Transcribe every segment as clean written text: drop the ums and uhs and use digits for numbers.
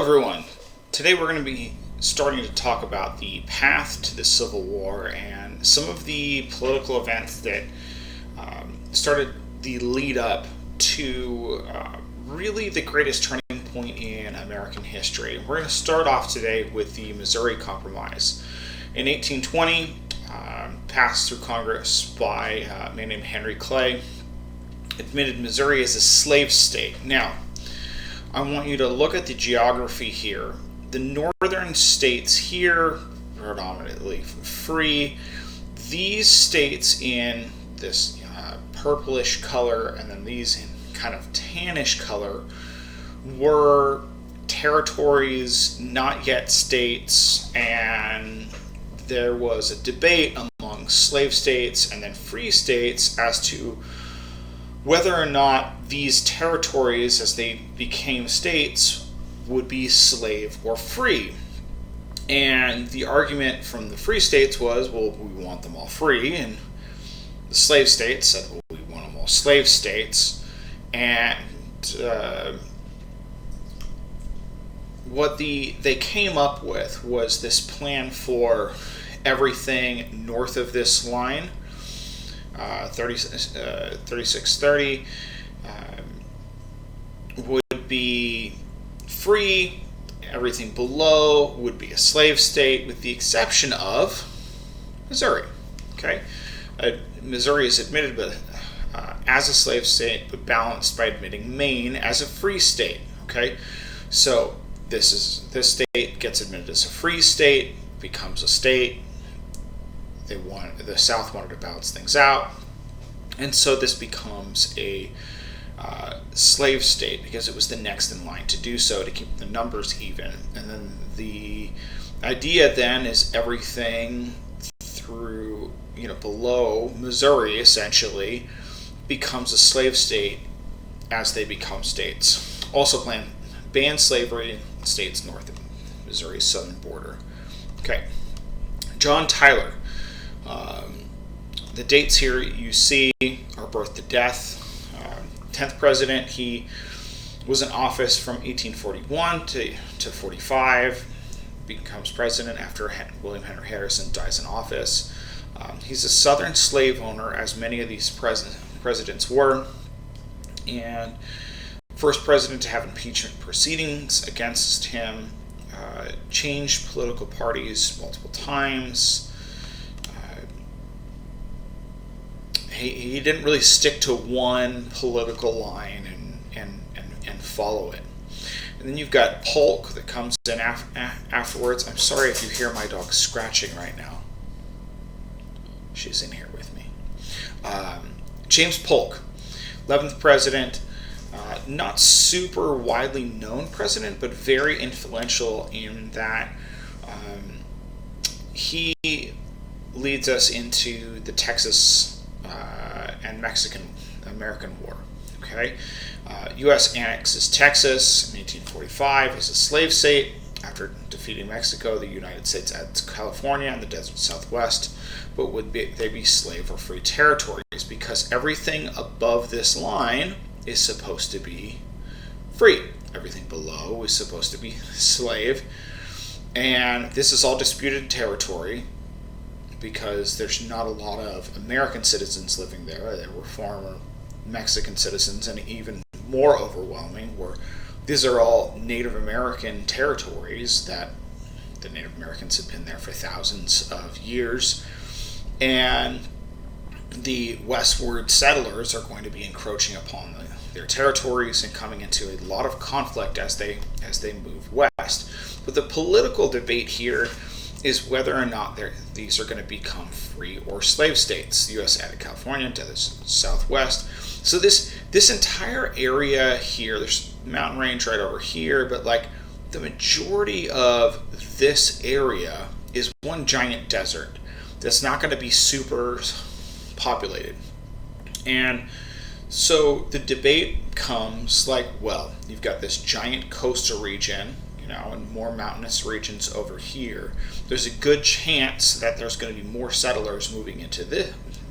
Hello everyone. Today we're going to be starting to talk about the path to the Civil War and some of the political events that started the lead up to really the greatest turning point in American history. We're going to start off today with the Missouri Compromise. In 1820, passed through Congress by a man named Henry Clay, admitted Missouri as a slave state. Now, I want you to look at the geography here. The northern states here, predominantly free. These states in this purplish color, and then these in kind of tannish color, were territories, not yet states, and there was a debate among slave states and then free states as to whether or not these territories, as they became states, would be slave or free. And the argument from the free states was, well, we want them all free, and the slave states said, well, we want them all slave states. And what they came up with was this plan for everything north of this line, 3630, would be free. Everything below would be a slave state, with the exception of Missouri. Okay, Missouri is admitted as a slave state, but balanced by admitting Maine as a free state. Okay, so this state gets admitted as a free state, becomes a state. The South wanted to balance things out, and so this becomes a slave state because it was the next in line to do so, to keep the numbers even. And then the idea then is everything through below Missouri essentially becomes a slave state as they become states. Also ban slavery in states north of Missouri's southern border. Okay, John Tyler. The dates here you see are birth to death. 10th president. He was in office from 1841 to 45. Becomes president after William Henry Harrison dies in office. He's a Southern slave owner, as many of these presidents were, and first president to have impeachment proceedings against him. Changed political parties multiple times. He didn't really stick to one political line and follow it. And then you've got Polk that comes in afterwards. I'm sorry if you hear my dog scratching right now. She's in here with me. James Polk, 11th president. Not super widely known president, but very influential in that he leads us into the Texas and Mexican-American War. Okay, U.S. annexes Texas in 1845 as a slave state. After defeating Mexico, the United States adds California and the desert Southwest, but would they be slave or free territories? Because everything above this line is supposed to be free. Everything below is supposed to be slave. And this is all disputed territory, because there's not a lot of American citizens living there. There were former Mexican citizens, and even more overwhelming were these are all Native American territories that the Native Americans have been there for thousands of years, and the westward settlers are going to be encroaching upon their territories and coming into a lot of conflict as they move west. But the political debate here is whether or not these are going to become free or slave states. The U.S. added California to the Southwest. So this entire area here, there's mountain range right over here, but like the majority of this area is one giant desert that's not going to be super populated. And so the debate comes like, well, you've got this giant coastal region, and more mountainous regions over here. There's a good chance that there's going to be more settlers moving into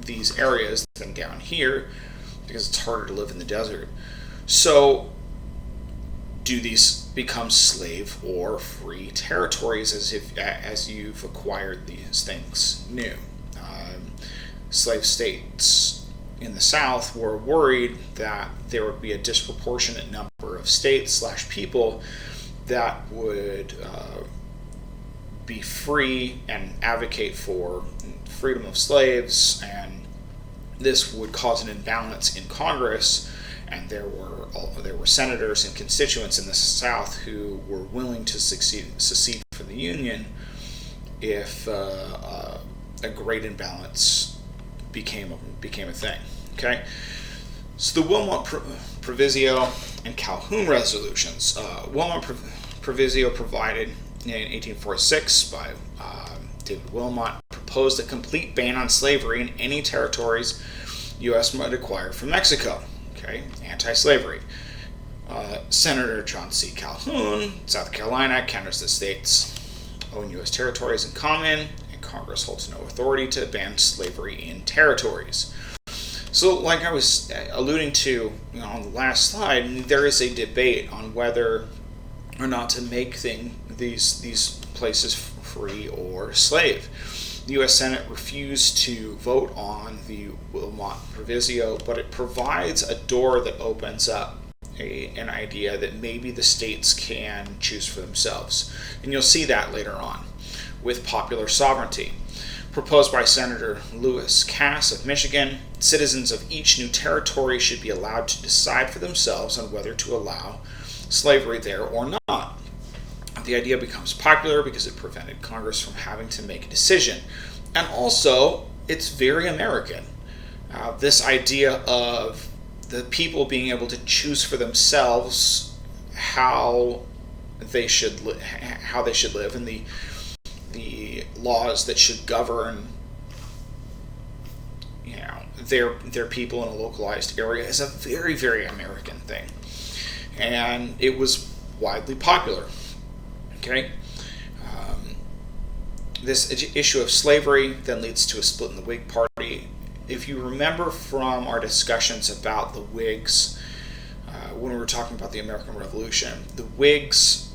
these areas than down here, because it's harder to live in the desert. So do these become slave or free territories as you've acquired these things new? Slave states in the South were worried that there would be a disproportionate number of states / people that would be free and advocate for freedom of slaves, and this would cause an imbalance in Congress. And there were senators and constituents in the South who were willing to secede from the Union if a great imbalance became a thing. Okay, so the Wilmot Proviso and Calhoun resolutions. Wilmot Proviso provided in 1846 by David Wilmot proposed a complete ban on slavery in any territories U.S. might acquire from Mexico. Okay, anti-slavery. Senator John C. Calhoun, South Carolina, counters the states own U.S. territories in common, and Congress holds no authority to ban slavery in territories. So, like I was alluding to on the last slide, there is a debate on whether or not to make these places free or slave. The U.S. Senate refused to vote on the Wilmot Proviso, but it provides a door that opens up an idea that maybe the states can choose for themselves. And you'll see that later on with popular sovereignty. Proposed by Senator Lewis Cass of Michigan, citizens of each new territory should be allowed to decide for themselves on whether to allow slavery there or not. The idea becomes popular because it prevented Congress from having to make a decision. And also, it's very American. This idea of the people being able to choose for themselves how they should live, and the laws that should govern their people in a localized area is a very, very American thing. And it was widely popular. Okay, this issue of slavery then leads to a split in the Whig Party. If you remember from our discussions about the Whigs, when we were talking about the American Revolution, the Whigs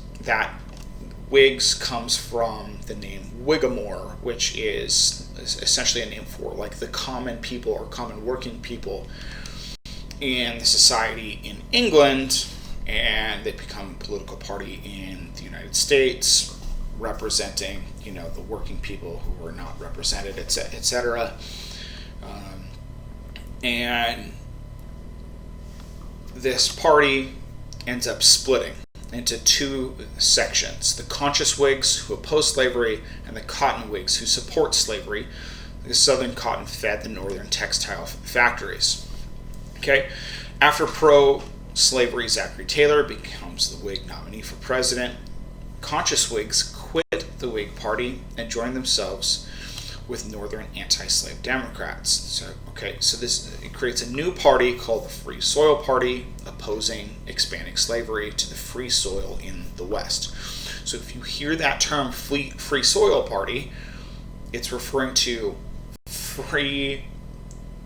comes from the name Whigamore, which is essentially a name for like the common people or common working people in the society in England. And they become a political party in the United States, representing, the working people who were not represented, etc. And this party ends up splitting into two sections: the conscious Whigs who oppose slavery, and the cotton Whigs who support slavery. The Southern cotton fed the Northern textile factories. Okay, after pro-slavery Zachary Taylor becomes the Whig nominee for president, conscious Whigs quit the Whig Party and join themselves with Northern anti-slave Democrats. So it creates a new party called the Free Soil Party, opposing expanding slavery to the free soil in the West. So if you hear that term Free Soil Party, it's referring to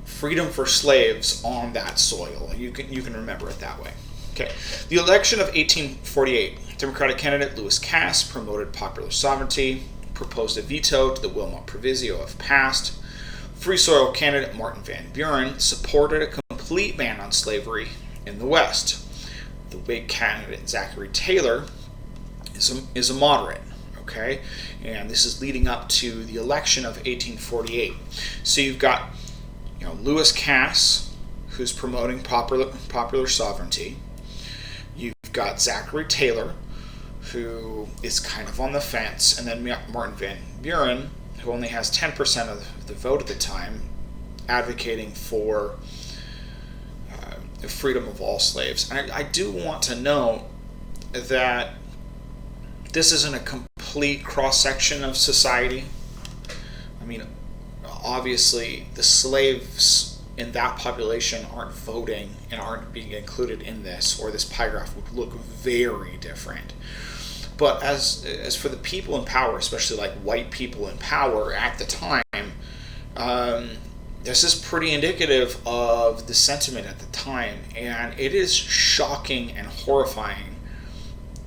freedom for slaves on that soil. You can remember it that way. Okay. The election of 1848, Democratic candidate Lewis Cass promoted popular sovereignty, proposed a veto to the Wilmot Proviso if passed. Free Soil candidate Martin Van Buren supported a complete ban on slavery in the West. The Whig candidate Zachary Taylor is a moderate. Okay, and this is leading up to the election of 1848. So you've got Lewis Cass, who's promoting popular sovereignty. You've got Zachary Taylor, who is kind of on the fence, and then Martin Van Buren, who only has 10% of the vote at the time, advocating for the freedom of all slaves. And I do want to note that this isn't a complete cross-section of society. I mean, obviously, the slaves in that population aren't voting and aren't being included in this, or this pie graph would look very different. But as for the people in power, especially like white people in power at the time, this is pretty indicative of the sentiment at the time, and it is shocking and horrifying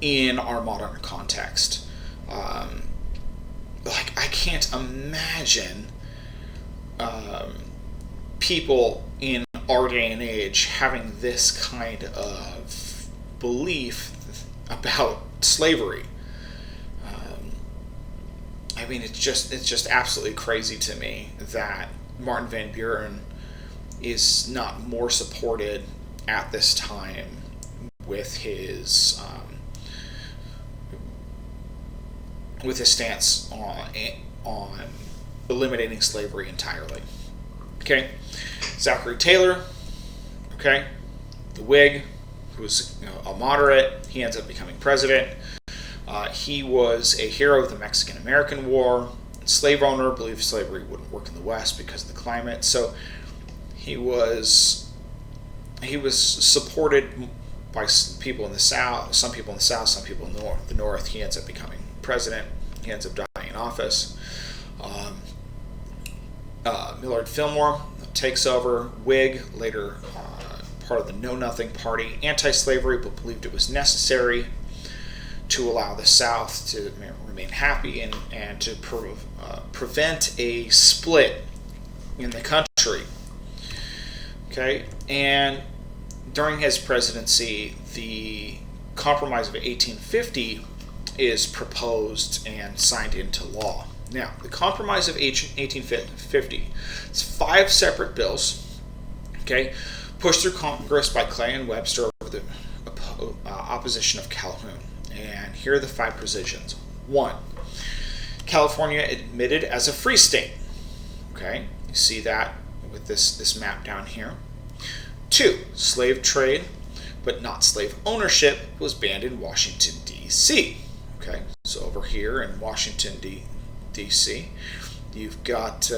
in our modern context. I can't imagine people in our day and age having this kind of belief about slavery. It's just absolutely crazy to me that Martin Van Buren is not more supported at this time with his stance on eliminating slavery entirely. Okay, Zachary Taylor, okay, the Whig, who was a moderate, he ends up becoming president. He was a hero of the Mexican-American War, slave owner, believed slavery wouldn't work in the West because of the climate. So he was supported by people in the South, some people in the South, some people in the North. He ends up becoming president. He ends up dying in office. Millard Fillmore takes over, Whig, later part of the Know Nothing Party, anti-slavery, but believed it was necessary to allow the South to remain happy and to prevent a split in the country. Okay, and during his presidency, the Compromise of 1850 is proposed and signed into law. Now, the Compromise of 1850, it's 5 separate bills, okay, pushed through Congress by Clay and Webster over the opposition of Calhoun. And here are the 5 provisions. 1, California admitted as a free state. Okay, you see that with this map down here. 2, slave trade, but not slave ownership, was banned in Washington, D.C. Okay, so over here in Washington, D.C., you've got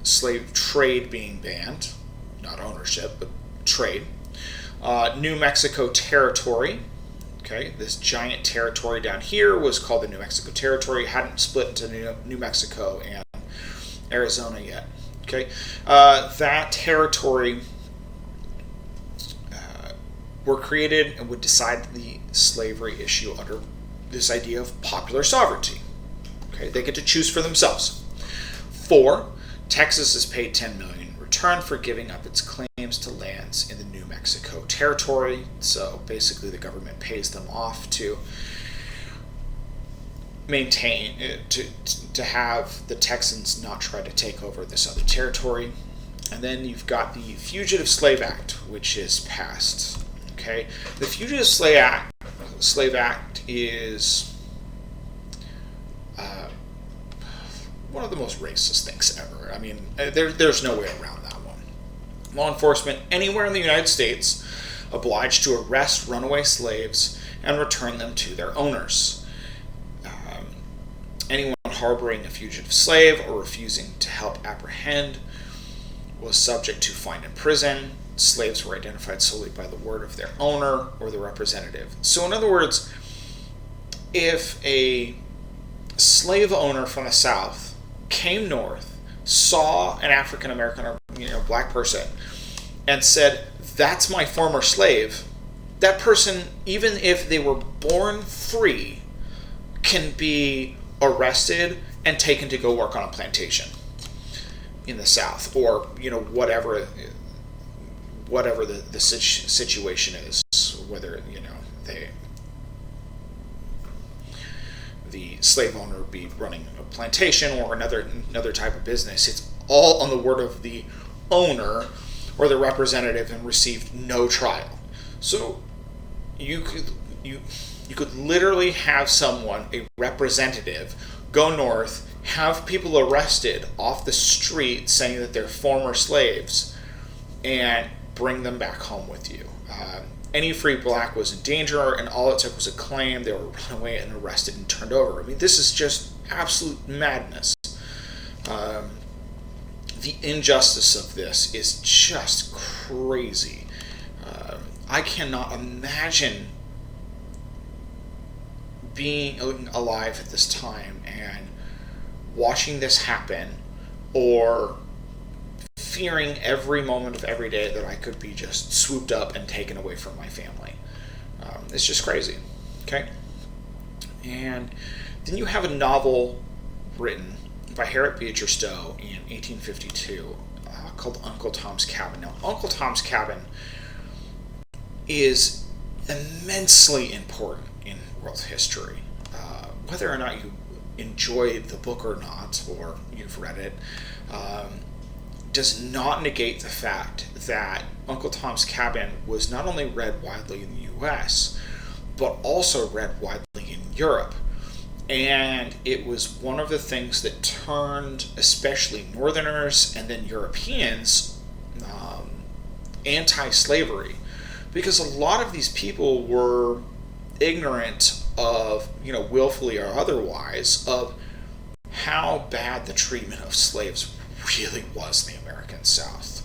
slave trade being banned, not ownership, but trade. New Mexico Territory. Okay, this giant territory down here was called the New Mexico Territory. It hadn't split into New Mexico and Arizona yet. Okay, that territory were created and would decide the slavery issue under this idea of popular sovereignty. Okay, they get to choose for themselves. 4, Texas is paid $10 million in return for giving up its claims to lands in the New Mexico Territory. So basically, the government pays them off to maintain to have the Texans not try to take over this other territory. And then you've got the Fugitive Slave Act, which is passed. Okay, the Fugitive Slave Act is one of the most racist things ever. I mean, there's no way around that one. Law enforcement anywhere in the United States obliged to arrest runaway slaves and return them to their owners. Anyone harboring a fugitive slave or refusing to help apprehend was subject to fine and prison. Slaves were identified solely by the word of their owner or the representative. So in other words, if a slave owner from the South came north, saw an African American or black person, and said, "That's my former slave," that person, even if they were born free, can be arrested and taken to go work on a plantation in the South, or whatever the situation is, whether the slave owner be running a plantation or another type of business. It's all on the word of the owner or the representative and received no trial. So you could literally have someone, a representative, go north, have people arrested off the street saying that they're former slaves, and bring them back home with you. Any free black was in danger, and all it took was a claim. They were run away and arrested and turned over. I mean, this is just absolute madness. The injustice of this is just crazy. I cannot imagine being alive at this time and watching this happen, or fearing every moment of every day that I could be just swooped up and taken away from my family. It's just crazy. Okay? And then you have a novel written by Harriet Beecher Stowe in 1852 called Uncle Tom's Cabin. Now, Uncle Tom's Cabin is immensely important in world history. Whether or not you enjoy the book or not, or you've read it, does not negate the fact that Uncle Tom's Cabin was not only read widely in the U.S., but also read widely in Europe. And it was one of the things that turned especially Northerners and then Europeans anti-slavery, because a lot of these people were ignorant of, willfully or otherwise, of how bad the treatment of slaves really was in the American South.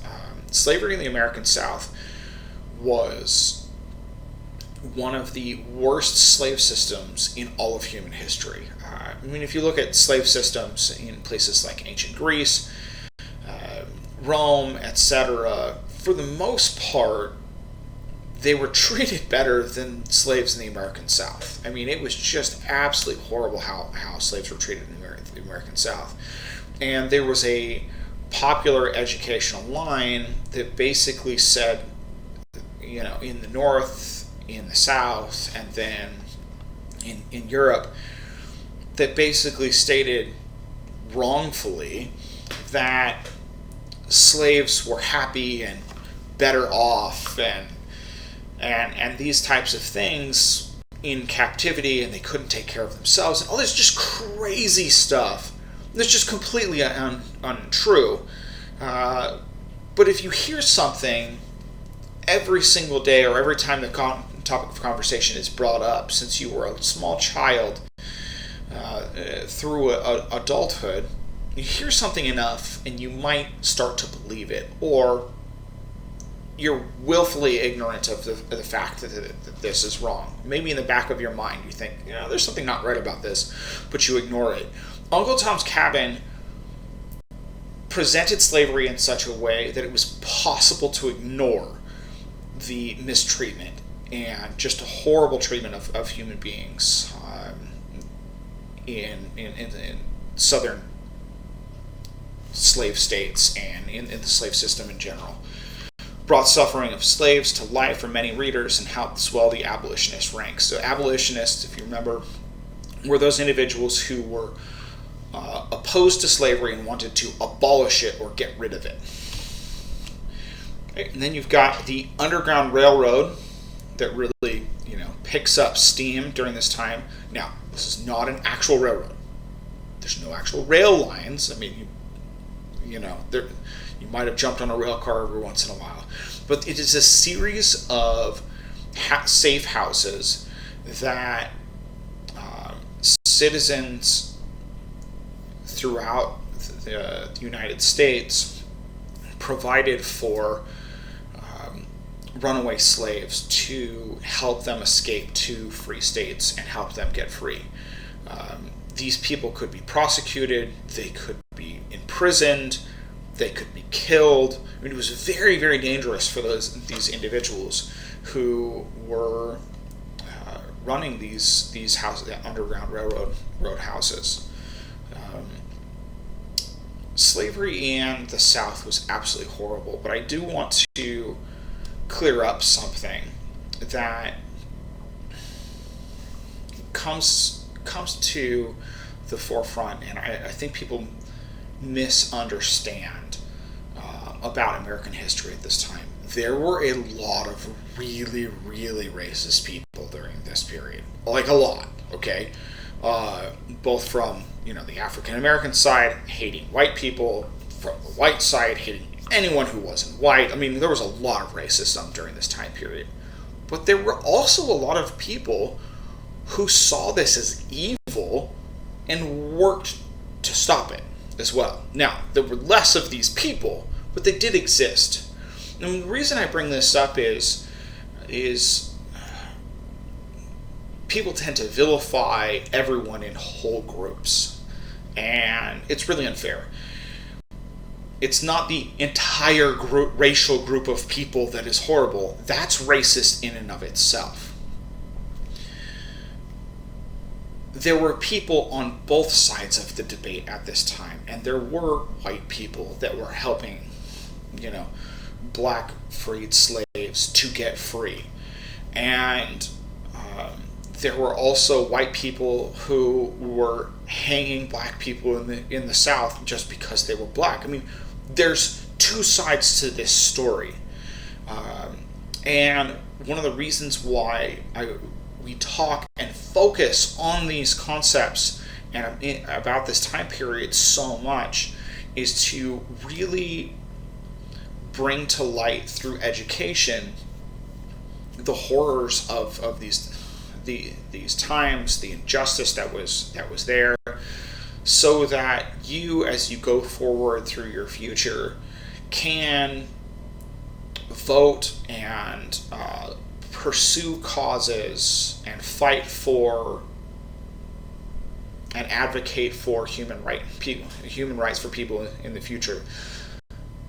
Slavery in the American South was one of the worst slave systems in all of human history. If you look at slave systems in places like ancient Greece, Rome, etc., for the most part, they were treated better than slaves in the American South. It was just absolutely horrible how slaves were treated in the American South. And there was a popular educational line that basically said, in the North, in the South, and then in Europe, that basically stated wrongfully that slaves were happy and better off and these types of things in captivity, and they couldn't take care of themselves, and all this just crazy stuff that's just completely untrue. But if you hear something every single day or every time the topic of conversation is brought up since you were a small child through adulthood, you hear something enough and you might start to believe it, or you're willfully ignorant of the fact that this is wrong. Maybe in the back of your mind you think, there's something not right about this, but you ignore it. Uncle Tom's Cabin presented slavery in such a way that it was possible to ignore the mistreatment and just a horrible treatment of human beings in southern slave states and in the slave system in general. Brought suffering of slaves to life for many readers and helped swell the abolitionist ranks. So abolitionists, if you remember, were those individuals who were opposed to slavery and wanted to abolish it or get rid of it. Okay, and then you've got the Underground Railroad that really, picks up steam during this time. Now, this is not an actual railroad. There's no actual rail lines. You might have jumped on a rail car every once in a while. But it is a series of safe houses that citizens throughout the United States provided for runaway slaves to help them escape to free states and help them get free. These people could be prosecuted, they could be imprisoned, they could be killed. It was very, very dangerous for these individuals who were running these houses, the Underground Railroad houses. Slavery in the South was absolutely horrible, but I do want to clear up something that comes to the forefront, and I think people misunderstand about American history at this time. There were a lot of really, really racist people during this period. Like a lot, okay? Both from, the African American side, hating white people, from the white side, hating anyone who wasn't white. There was a lot of racism during this time period. But there were also a lot of people who saw this as evil and worked to stop it as well. Now, there were less of these people, but they did exist. And the reason I bring this up is people tend to vilify everyone in whole groups, and it's really unfair. It's not the entire racial group of people that is horrible. That's racist in and of itself. there were people on both sides of the debate at this time, and there were white people that were helping, black freed slaves to get free. And there were also white people who were hanging black people in the South just because they were black. I mean, there's two sides to this story. And one of the reasons why we talk and focus on these concepts and about this time period so much is to really bring to light through education the horrors of these times, the injustice that was there, so that you, as you go forward through your future, can vote and pursue causes and fight for and advocate for human rights for people in the future.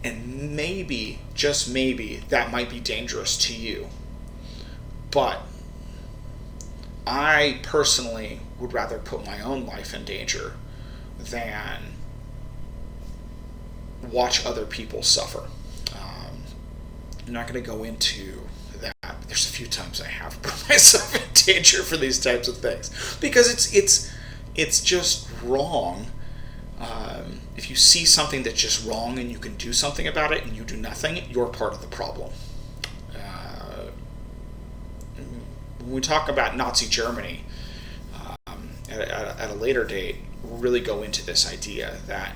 And maybe, just maybe, that might be dangerous to you. But I personally would rather put my own life in danger than watch other people suffer. I'm not going to go into that. There's a few times I have put myself in danger for these types of things because it's just wrong. If you see something that's just wrong and you can do something about it and you do nothing, you're part of the problem. When we talk about Nazi Germany at a later date, we'll really go into this idea that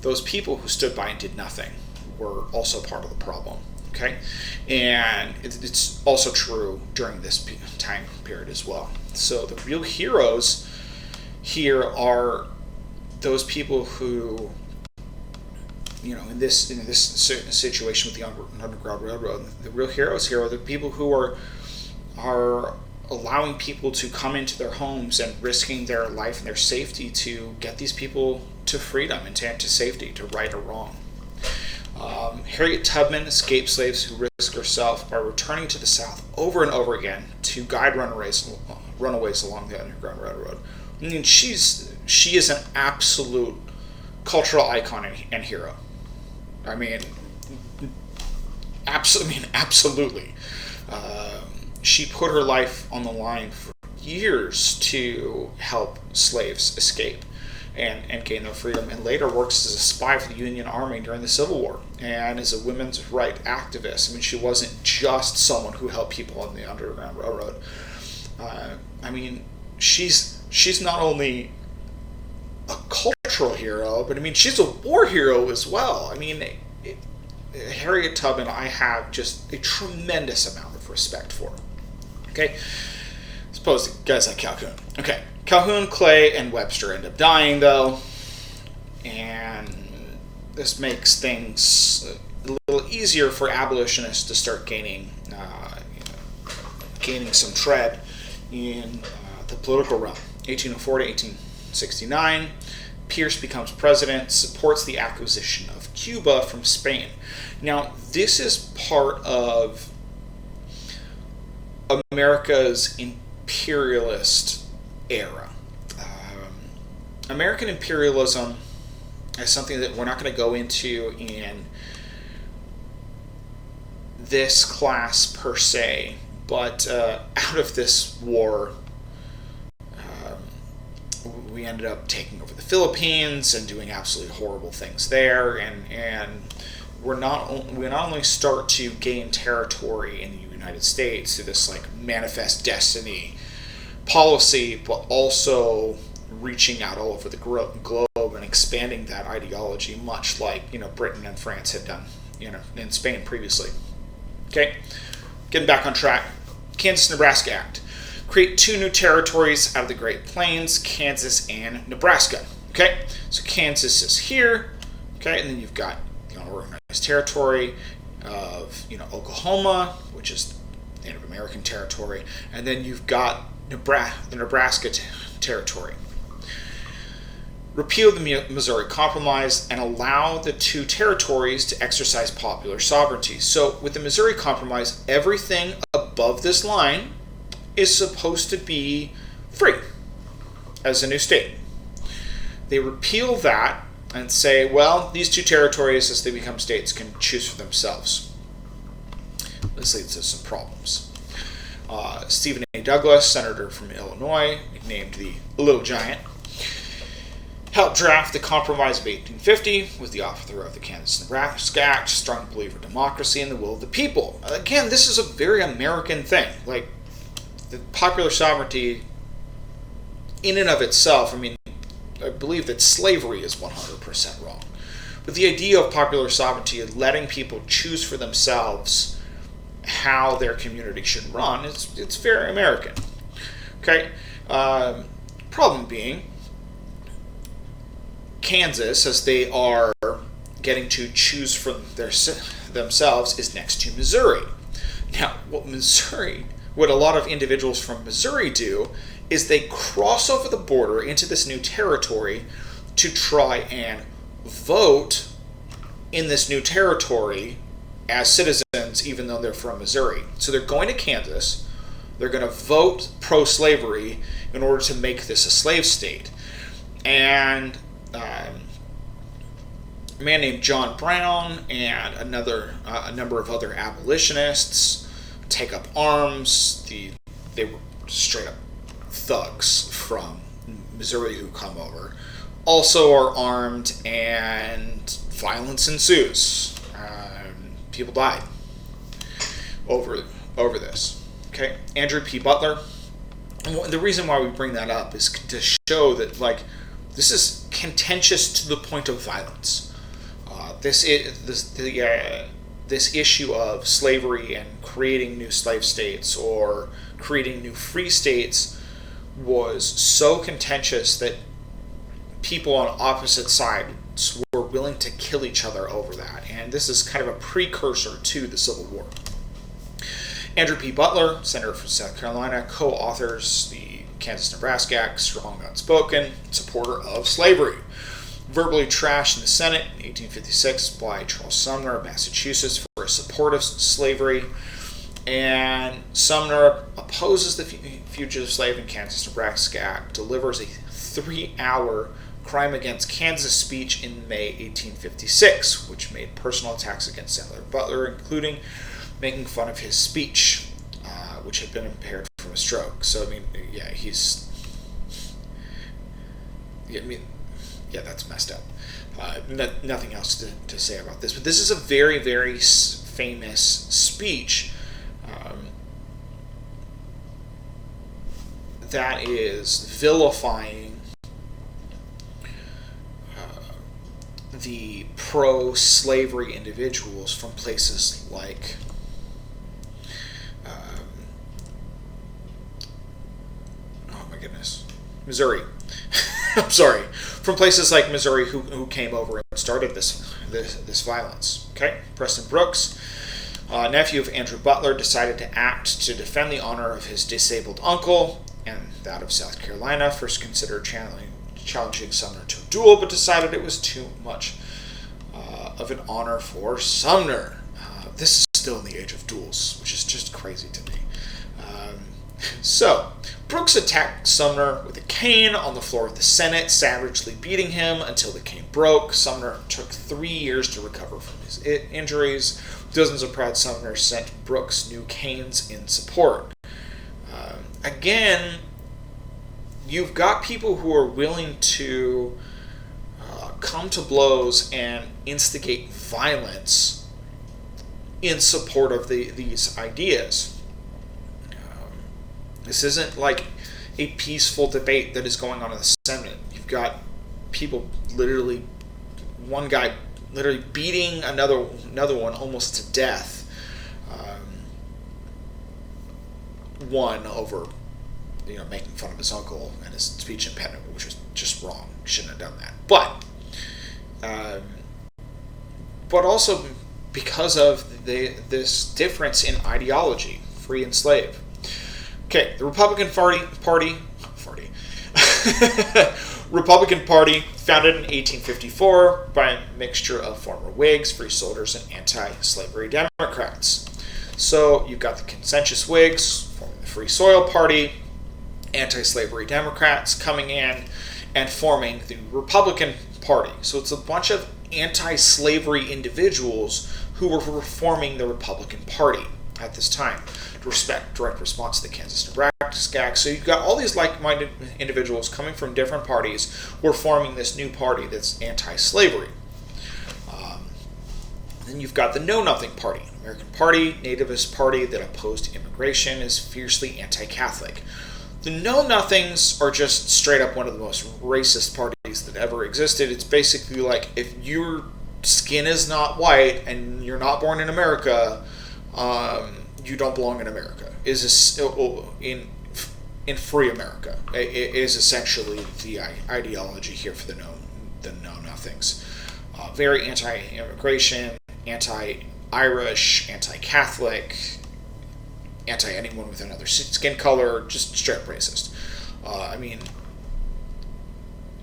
those people who stood by and did nothing were also part of the problem. Okay, and it's also true during this time period as well. So the real heroes here are those people who, in this situation with the Underground Railroad, the real heroes here are the people who are allowing people to come into their homes and risking their life and their safety to get these people to freedom and to safety, to right a wrong. Harriet Tubman escaped slaves who risked herself by returning to the South over and over again to guide runaways along the Underground Railroad. I mean, she is an absolute cultural icon and hero. I mean, absolutely. She put her life on the line for years to help slaves escape and gain their freedom, and later works as a spy for the Union Army during the Civil War and as a women's rights activist. I mean, she wasn't just someone who helped people on the Underground Railroad. She's not only a cultural hero, but she's a war hero as well. Harriet Tubman, I have just a tremendous amount of respect for. Okay, suppose guys like Calhoun. Okay, Calhoun, Clay, and Webster end up dying though, and this makes things a little easier for abolitionists to start gaining some tread in the political realm. 1804 to 1869, Pierce becomes president, supports the acquisition of Cuba from Spain. Now, this is part of America's imperialist era. American imperialism is something that we're not going to go into in this class per se, but out of this war, we ended up taking over the Philippines and doing absolutely horrible things there, and we not only start to gain territory in the United States through this manifest destiny policy, but also reaching out all over the globe and expanding that ideology, much like Britain and France had done in Spain previously. Okay, getting back on track. Kansas-Nebraska Act. Create two new territories out of the Great Plains, Kansas and Nebraska. Okay, so Kansas is here. Okay, and then you've got organized territory of Oklahoma, which is Native American territory, and then you've got the Nebraska territory. Repeal the Missouri Compromise and allow the two territories to exercise popular sovereignty. So with the Missouri Compromise, everything above this line is supposed to be free. as a new state. They repeal that and say, well, these two territories, as they become states, can choose for themselves. This leads to some problems. Stephen A. Douglas, senator from Illinois, named the Little Giant, helped draft the Compromise of 1850, was the author of the Kansas-Nebraska Act, strong believer in democracy and the will of the people. Again, this is a very American thing. Like, the popular sovereignty, in and of itself, I mean, I believe that slavery is 100% wrong. But the idea of popular sovereignty, letting people choose for themselves how their community should run, it's very American. Okay? Problem being, Kansas, as they are getting to choose for themselves, is next to Missouri. Now, what a lot of individuals from Missouri do is they cross over the border into this new territory to try and vote in this new territory as citizens, even though they're from Missouri. So they're going to Kansas, they're going to vote pro-slavery in order to make this a slave state. And a man named John Brown and a number of other abolitionists take up arms. They were straight up thugs from Missouri who come over, also are armed, and violence ensues. People died over this. Okay, Andrew P. Butler. And the reason why we bring that up is to show that, like, this is contentious to the point of violence. This issue of slavery and creating new slave states or creating new free states was so contentious that people on opposite sides were willing to kill each other over that. And this is kind of a precursor to the Civil War. Andrew P. Butler, senator from South Carolina, co-authors the Kansas-Nebraska Act, strong, outspoken supporter of slavery. Verbally trashed in the Senate in 1856 by Charles Sumner of Massachusetts for his support of slavery. And Sumner opposes the Fugitive Slave and Kansas-Nebraska Act, delivers a 3-hour crime against Kansas speech in May 1856, which made personal attacks against Senator Butler, including making fun of his speech, which had been impaired from a stroke. So, I mean, that's messed up. Nothing else to say about this. But this is a very, very famous speech that is vilifying the pro-slavery individuals from places like Missouri. I'm sorry, from places like Missouri who came over and started this violence. Okay, Preston Brooks, nephew of Andrew Butler, decided to act to defend the honor of his disabled uncle and that of South Carolina. First considered challenging Sumner to a duel, but decided it was too much of an honor for Sumner. This is still in the age of duels, which is just crazy to me. So, Brooks attacked Sumner with a cane on the floor of the Senate, savagely beating him until the cane broke. Sumner took 3 years to recover from his injuries. Dozens of proud Sumners sent Brooks new canes in support. Again, you've got people who are willing to come to blows and instigate violence in support of these ideas. This isn't like a peaceful debate that is going on in the Senate. You've got people one guy literally beating another one almost to death. One over, making fun of his uncle and his speech impediment, which was just wrong. Shouldn't have done that. But also because of this difference in ideology, free and slave. Okay, the Republican Party, Republican Party, founded in 1854 by a mixture of former Whigs, free soilers, and anti-slavery Democrats. So you've got the consensus Whigs forming the Free Soil Party, anti-slavery Democrats coming in and forming the Republican Party. So it's a bunch of anti-slavery individuals who were forming the Republican Party at this time, direct response to the Kansas-Nebraska Act. So you've got all these like-minded individuals coming from different parties who are forming this new party that's anti-slavery. Then you've got the Know Nothing Party, an American party, nativist party that opposed immigration, is fiercely anti-Catholic. The Know Nothings are just straight up one of the most racist parties that ever existed. It's basically like, if your skin is not white and you're not born in America, you don't belong in America. In free America. It is essentially the ideology here for the Know Nothings. Very anti-immigration, anti-Irish, anti-Catholic, anti-anyone with another skin color, just straight up racist.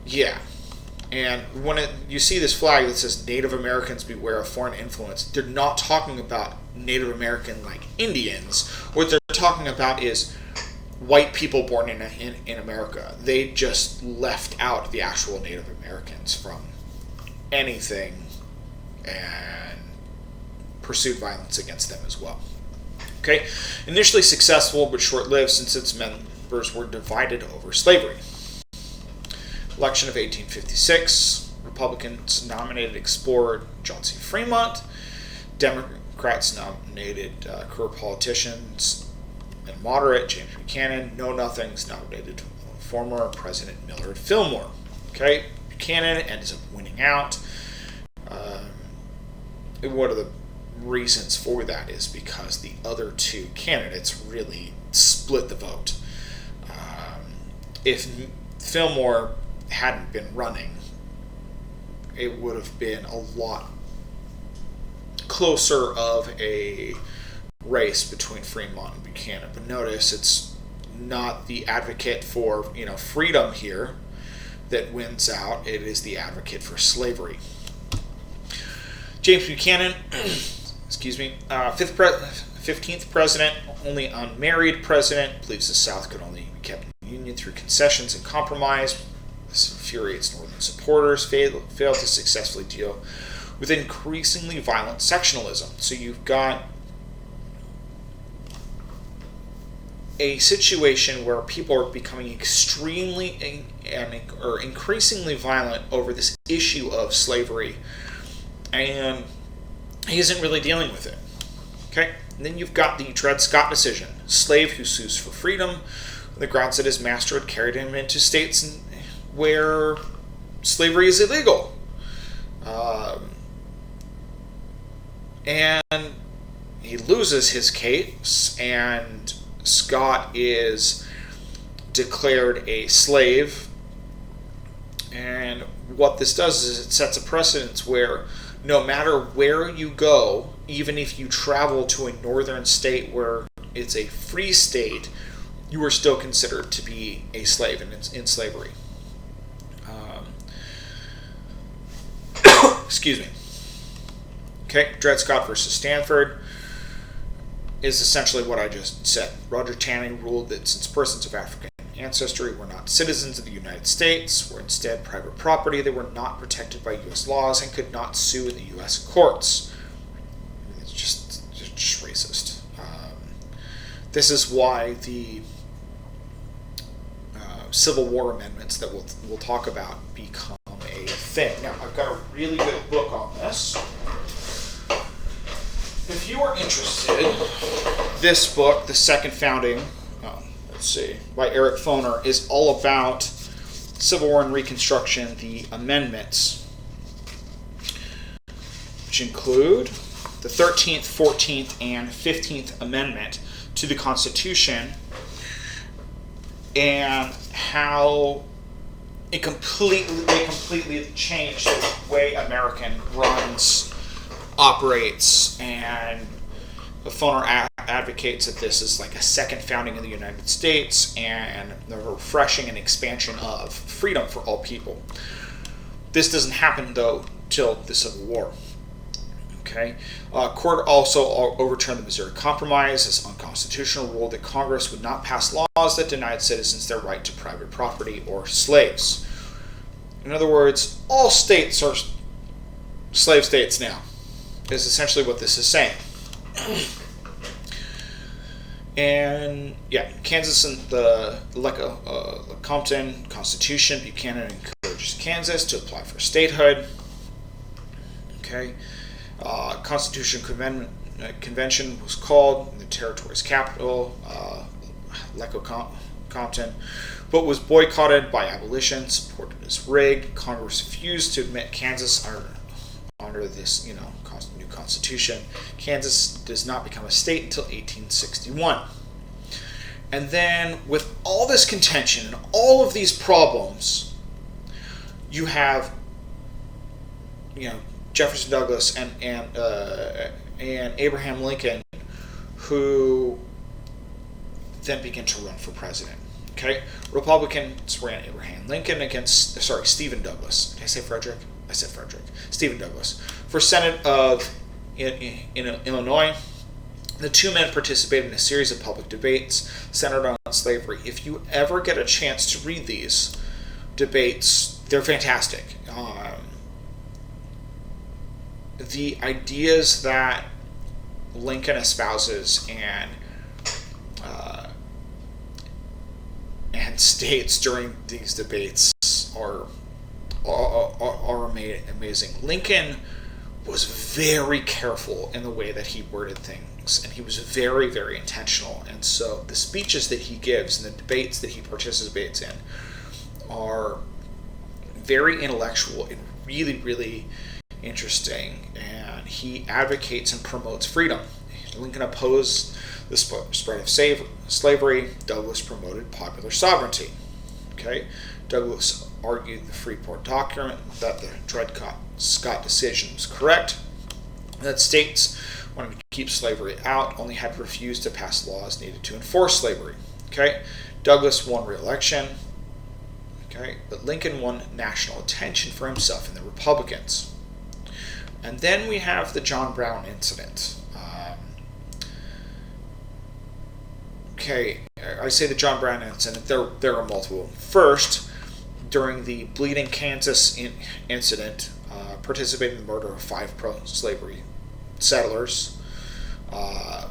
Yeah. And when you see this flag that says Native Americans beware of foreign influence, they're not talking about Native American like Indians. What they're talking about is white people born in America. They just left out the actual Native Americans from anything and pursued violence against them as well. Okay, initially successful but short-lived since its members were divided over slavery. Election of 1856, Republicans nominated explorer John C. Fremont. Democrats nominated career politicians and moderate James Buchanan. Know Nothings nominated former President Millard Fillmore. Okay, Buchanan ends up winning out. One of the reasons for that is because the other two candidates really split the vote. If Fillmore hadn't been running, it would have been a lot closer of a race between Fremont and Buchanan. But notice it's not the advocate for freedom here that wins out. It is the advocate for slavery. James Buchanan, 15th president, only unmarried president, believes the South could only be kept in the Union through concessions and compromise. This infuriates Northern supporters, failed to successfully deal with increasingly violent sectionalism. So you've got a situation where people are becoming increasingly violent over this issue of slavery, and he isn't really dealing with it. Okay? And then you've got the Dred Scott decision. Slave who sues for freedom on the grounds that his master had carried him into states where slavery is illegal. And he loses his case, and Scott is declared a slave. And what this does is it sets a precedence where no matter where you go, even if you travel to a northern state where it's a free state, you are still considered to be a slave and in slavery. Excuse me. Okay, Dred Scott versus Stanford is essentially what I just said. Roger Taney ruled that since persons of African ancestry were not citizens of the United States, were instead private property, they were not protected by U.S. laws and could not sue in the U.S. courts. It's just racist. This is why the Civil War amendments that we'll talk about become a thing. Now, I've got a really good book on this. If you are interested, this book, The Second Founding, by Eric Foner, is all about Civil War and Reconstruction, the amendments, which include the 13th, 14th, and 15th Amendment to the Constitution, and how they completely changed the way American runs, operates, and Foner advocates that this is like a second founding of the United States and the refreshing and expansion of freedom for all people. This doesn't happen, though, till the Civil War. Okay. Court also overturned the Missouri Compromise as unconstitutional, ruled that Congress would not pass laws that denied citizens their right to private property or slaves. In other words, all states are slave states now, is essentially what this is saying. And yeah, Kansas and the Lecompton Constitution, Buchanan encourages Kansas to apply for statehood. Okay. Constitution Convention was called in the territory's capital, Lecompton, but was boycotted by abolition, supported as rigged. Congress refused to admit Kansas under this, new constitution. Kansas does not become a state until 1861. And then, with all this contention and all of these problems, you have, Jefferson Douglas and Abraham Lincoln, who then begin to run for president. Okay, Republicans ran Abraham Lincoln against Stephen Douglas. Did I say Frederick? I said Frederick. Stephen Douglas for Senate of in Illinois. The two men participated in a series of public debates centered on slavery. If you ever get a chance to read these debates, they're fantastic. The ideas that Lincoln espouses and states during these debates are amazing. Lincoln was very careful in the way that he worded things, and he was very, very intentional. And so the speeches that he gives and the debates that he participates in are very intellectual and really, really interesting, and he advocates and promotes freedom. Lincoln opposed the spread of slavery. Douglas promoted popular sovereignty. Okay, Douglas argued the Freeport Doctrine, that the Dred Scott decision was correct, that states wanting to keep slavery out only had refused to pass laws needed to enforce slavery. Okay, Douglas won re-election. Okay, but Lincoln won national attention for himself and the Republicans. And then we have the John Brown incident. I say the John Brown incident. There are multiple. First, during the Bleeding Kansas incident, participated in the murder of 5 pro-slavery settlers. I'm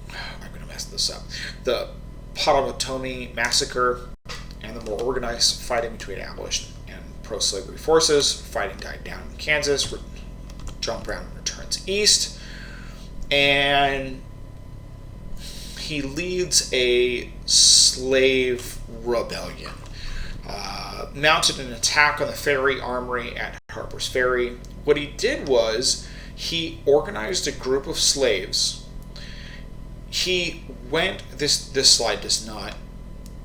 going to mess this up. The Potawatomi Massacre and the more organized fighting between abolition and pro-slavery forces. Fighting died down in Kansas. John Brown returns east, and he leads a slave rebellion. Mounted an attack on the Ferry Armory at Harper's Ferry. What he did was he organized a group of slaves. This slide does not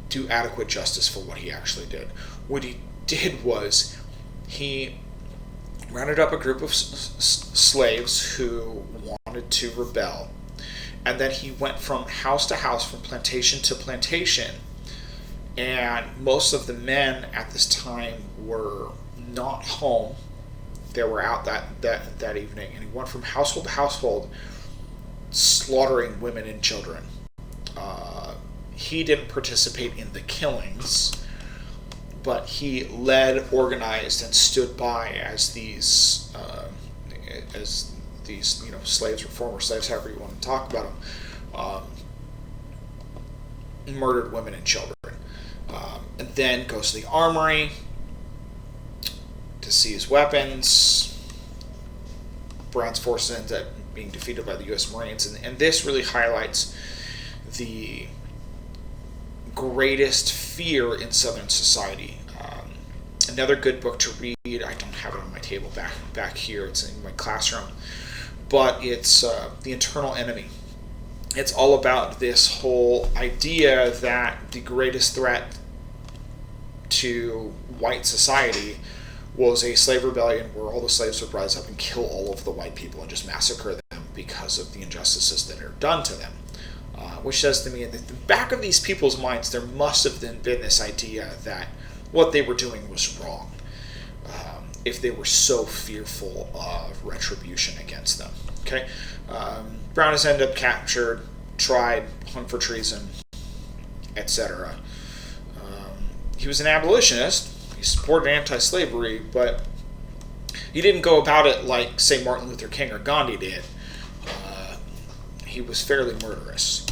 do adequate justice for what he actually did. What he did was he rounded up a group of slaves who wanted to rebel, and then he went from house to house, from plantation to plantation, and most of the men at this time were not home. They were out that evening, and he went from household to household, slaughtering women and children. He didn't participate in the killings, but he led, organized, and stood by as these slaves or former slaves, however you want to talk about them, murdered women and children. And then goes to the armory to seize weapons. Brown's forces ends up being defeated by the U.S. Marines, and this really highlights the greatest fear in Southern society. Another good book to read, I don't have it on my table back here, it's in my classroom, but it's The Internal Enemy. It's all about this whole idea that the greatest threat to white society was a slave rebellion where all the slaves would rise up and kill all of the white people and just massacre them because of the injustices that are done to them. Which says to me, in the back of these people's minds, there must have been this idea that what they were doing was wrong. if they were so fearful of retribution against them. Okay, Brown has ended up captured, tried, hung for treason, etc. He was an abolitionist. He supported anti-slavery, but he didn't go about it like, say, Martin Luther King or Gandhi did. He was fairly murderous.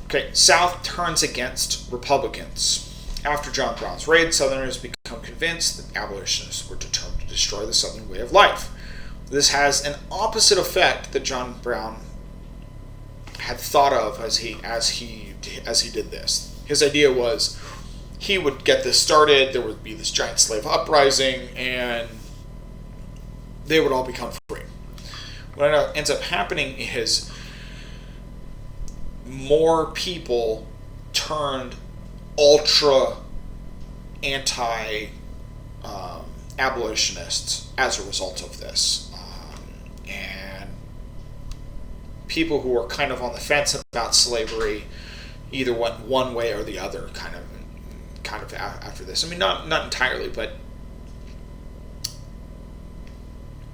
Okay, South turns against Republicans. After John Brown's raid, Southerners become convinced that abolitionists were determined to destroy the Southern way of life. This has an opposite effect that John Brown had thought of as he did this. His idea was he would get this started, there would be this giant slave uprising, and they would all become free. What ends up happening is more people turned ultra anti-abolitionists as a result of this. And people who were kind of on the fence about slavery either went one way or the other kind of after this. I mean, not entirely, but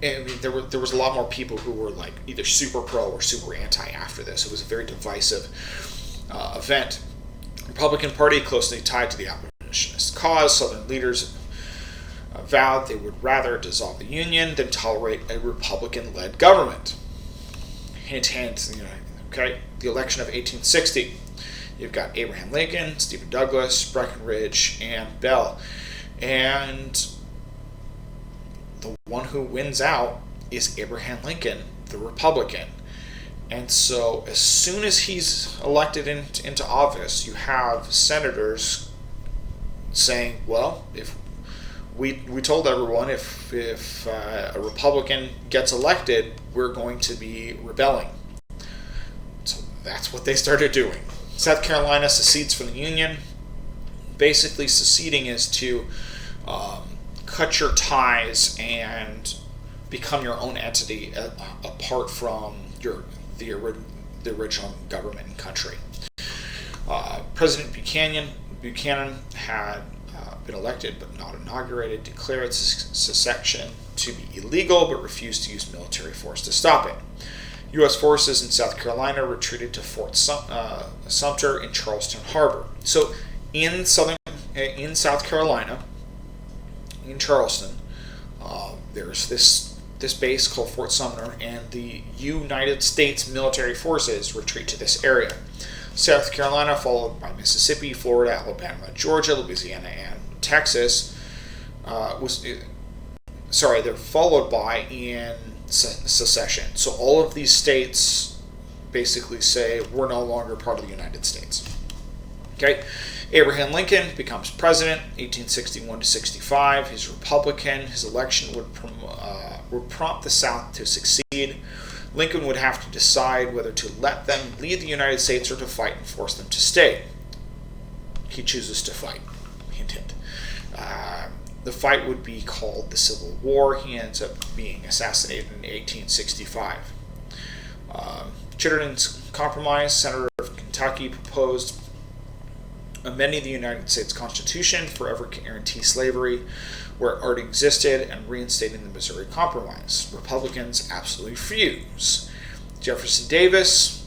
I mean, there was a lot more people who were like either super pro or super anti after this. It was a very divisive event. The Republican Party, closely tied to the abolitionist cause, Southern leaders vowed they would rather dissolve the Union than tolerate a Republican-led government. Hint, hint. Okay, the election of 1860. You've got Abraham Lincoln, Stephen Douglas, Breckinridge, and Bell, and the one who wins out is Abraham Lincoln, the Republican. And so as soon as he's elected into office, you have senators saying, well, if we told everyone if a Republican gets elected, we're going to be rebelling. So that's what they started doing. South Carolina secedes from the Union. Basically, seceding is to cut your ties and become your own entity apart from the original government and country. President Buchanan had been elected but not inaugurated, declared secession to be illegal but refused to use military force to stop it. U.S. forces in South Carolina retreated to Fort Sumter in Charleston Harbor. So in South Carolina, in Charleston, there's this base called Fort Sumter, and the United States military forces retreat to this area. South Carolina, followed by Mississippi, Florida, Alabama, Georgia, Louisiana, and Texas, they're followed by in secession. So all of these states basically say we're no longer part of the United States. Okay, Abraham Lincoln becomes president, 1861 to 65. He's Republican. His election would prompt the South to succeed. Lincoln would have to decide whether to let them lead the United States or to fight and force them to stay. He chooses to fight. Hint, hint. The fight would be called the Civil War. He ends up being assassinated in 1865. Chittenden's Compromise, Senator of Kentucky, proposed amending the United States Constitution forever guarantee slavery where it already existed and reinstating the Missouri Compromise. Republicans absolutely refuse. Jefferson Davis,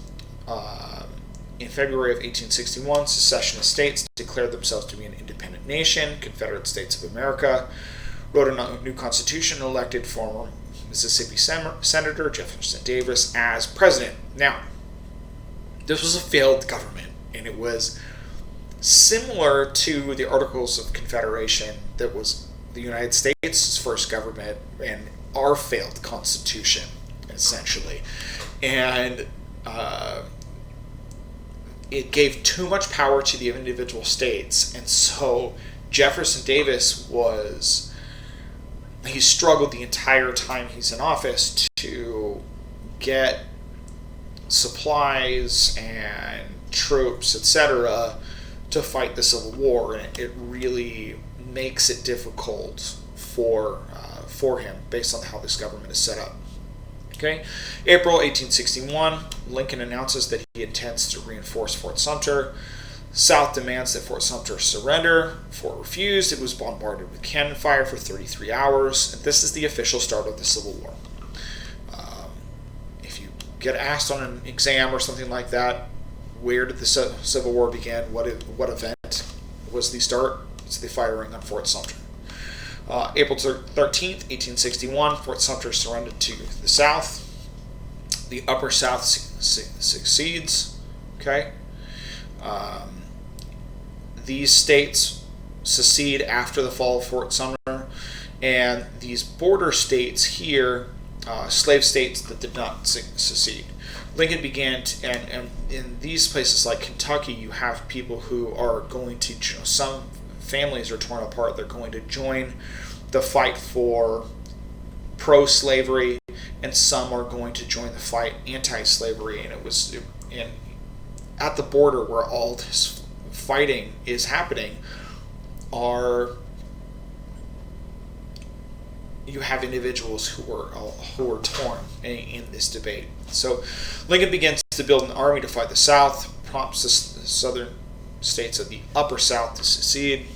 in February of 1861, secessionist states declared themselves to be an independent nation, Confederate States of America, wrote a new constitution, and elected former Mississippi Senator Jefferson Davis as president. Now, this was a failed government, and it was similar to the Articles of Confederation that was the United States' first government and our failed constitution, essentially. And it gave too much power to the individual states, and so Jefferson Davis he struggled the entire time he's in office to get supplies and troops, etc., to fight the Civil War, and it really makes it difficult for him based on how this government is set up. Okay, April 1861, Lincoln announces that he intends to reinforce Fort Sumter. South demands that Fort Sumter surrender. Fort refused. It was bombarded with cannon fire for 33 hours. And this is the official start of the Civil War. If you get asked on an exam or something like that, where did the Civil War begin? What event was the start? It's the firing on Fort Sumter. April 13th, 1861, Fort Sumter surrendered to the South. The Upper South succeeds. Okay. These states secede after the fall of Fort Sumter, and these border states here, slave states that did not secede. Lincoln began to, and in these places like Kentucky, you have people who are going to, some families are torn apart. They're going to join the fight for pro-slavery, and some are going to join the fight anti-slavery. And at the border where all this fighting is happening, you have individuals who are torn in this debate. So Lincoln begins to build an army to fight the South, prompts the southern states of the Upper South to secede.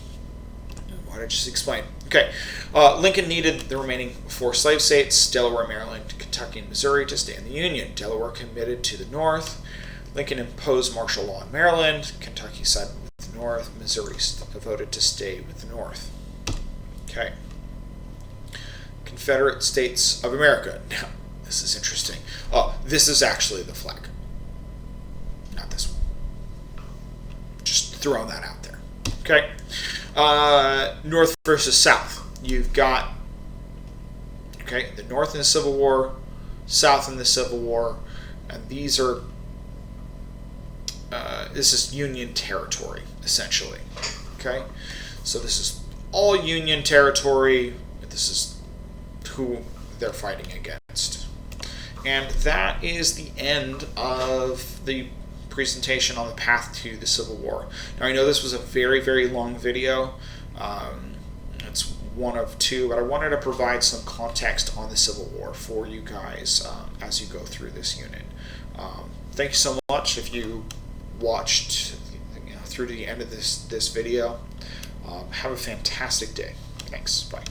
Why did I just explain? Okay, Lincoln needed the remaining 4 slave states, Delaware, Maryland, Kentucky, and Missouri, to stay in the Union. Delaware committed to the North. Lincoln imposed martial law in Maryland. Kentucky sided with the North. Missouri voted to stay with the North. Okay. Confederate States of America. Now, this is interesting. This is actually the flag. Not this one. Just throwing that out there. Okay. North versus South. You've got, the North in the Civil War, South in the Civil War, and these are, this is Union territory, essentially. Okay. So this is all Union territory. This is who they're fighting against. And that is the end of the presentation on the path to the Civil War. Now, I know this was a very, very long video. It's one of 2, but I wanted to provide some context on the Civil War for you guys as you go through this unit. Thank you so much if you watched through to the end of this video. Have a fantastic day. Thanks. Bye.